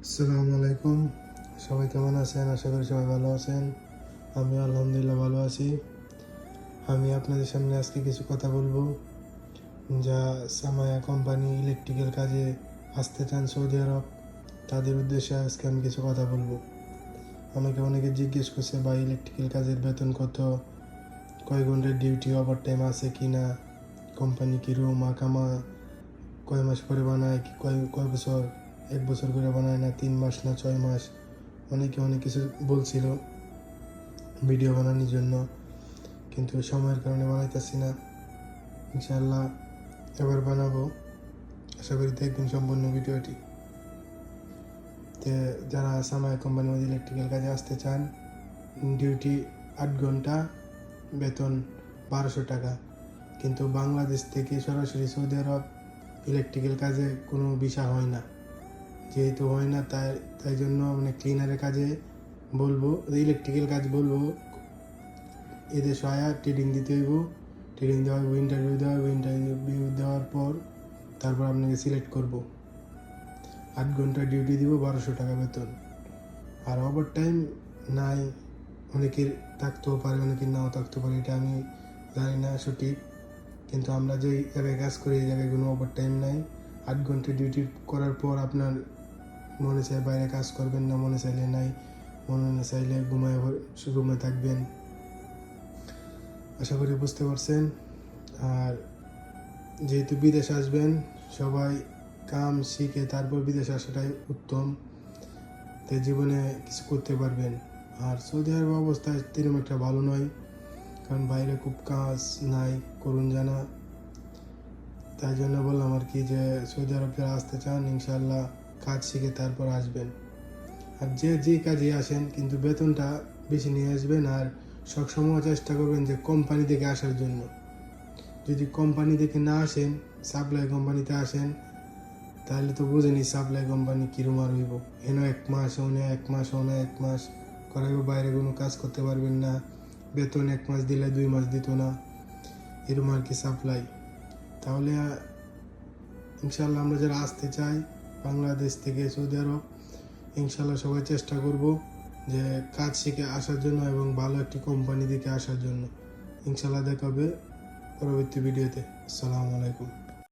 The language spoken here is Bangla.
আসসালামু আলাইকুম। সবাই কেমন আছেন? আশা করি সবাই ভালো আছেন। আমি আলহামদুলিল্লাহ ভালো আছি। আমি আপনাদের সামনে আজকে কিছু কথা বলবো, যা সামায়া কোম্পানি ইলেকট্রিক্যাল কাজে আসতে চান সৌদি আরব, তাদের উদ্দেশ্যে আজকে আমি কিছু কথা বলবো। আমাকে অনেকে জিজ্ঞেস করছে, ভাই ইলেকট্রিক্যাল কাজের বেতন কত, কয় ঘন্টার ডিউটি, ওভার টাইম আছে কি না, কোম্পানি কি রুম আকামা, কয় মাস পরে বানায়, কি কয় বছর, 1 বছর করে বানায় না 3 মাস না 6 মাস। অনেকে অনেক কিছু বলছিল ভিডিও বানানোর জন্য, কিন্তু সময়ের কারণে বানাইতেছি না। ইনশাআল্লাহ এবার বানাবো, আশা করি দেখবেন সম্পূর্ণ ভিডিওটি। তো যারা সামায়া কোম্পানির মধ্যে ইলেকট্রিক্যাল কাজে আসতে চান, ডিউটি 8 ঘন্টা, বেতন 1200 টাকা। কিন্তু বাংলাদেশ থেকে সরাসরি সৌদি আরব ইলেকট্রিক্যাল কাজে কোনো ভিসা হয় না। যেহেতু হয় না, তাই জন্য মানে ক্লিনারের কাজে বলবো, ইলেকট্রিক্যাল কাজ বলবো, এদের সহায়া ট্রেডিং দিতে হইব। ট্রেডিং দেওয়া হইব, ইন্টারভিউ দেওয়া হইব। ইন্টারভিউ দেওয়ার পর তারপর আপনাকে সিলেক্ট করব। 8 ঘন্টা ডিউটি দিব, 1200 টাকা বেতন। আর ওভার টাইম নাই, অনেকের থাকতেও পারে, অনেকের নাও থাকতে পারে, এটা আমি জানি না সঠিক। কিন্তু আমরা যে জায়গায় কাজ করি এই জায়গায় কোনো ওভার টাইম নাই। 8 ঘন্টা ডিউটি করার পর আপনার মনে চাই বাইরে কাজ করবেন না, মনে চাইলে নাই, মনে চাইলে ঘুমায় রুমে থাকবেন। আশা করি বুঝতে পারছেন। আর যেহেতু বিদেশ আসবেন, সবাই কাম শিখে তারপর বিদেশ আসাটাই উত্তম, তাই জীবনে কিছু করতে পারবেন। আর সৌদি আরব অবস্থা তেরকম একটা ভালো নয়, কারণ বাইরে খুব কাজ নাই, করুন জানা। তাই জন্য বললাম আর কি, যে সৌদি আরব যারা আসতে চান ইনশাআল্লাহ কাজ শিখে তারপর আসবেন। আর যে কাজে আসেন কিন্তু বেতনটা বেশি নিয়ে আসবেন। আর সবসময় চেষ্টা করবেন যে কোম্পানি থেকে আসার জন্য। যদি কোম্পানি থেকে না আসেন, সাপ্লাই কোম্পানিতে আসেন, তাহলে তো বুঝেনি সাপ্লাই কোম্পানি কিরম আর হইব। এনে 1 মাস, ওনে 1 মাস, ওনে 1 মাস করাইব, বাইরে কোনো কাজ করতে পারবেন না। বেতন 1 মাস দিলে 2 মাস দিত না, এরম আর কি সাপ্লাই। তাহলে ইনশাল্লাহ আমরা যারা আসতে চাই বাংলাদেশ থেকে সৌদি আরব, ইনশাল্লাহ সবাই চেষ্টা করব যে কাজ শিখে আসার জন্য এবং ভালো একটি কোম্পানি থেকে আসার জন্য। ইনশাল্লাহ দেখা হবে পরবর্তী ভিডিওতে। আসসালামু আলাইকুম।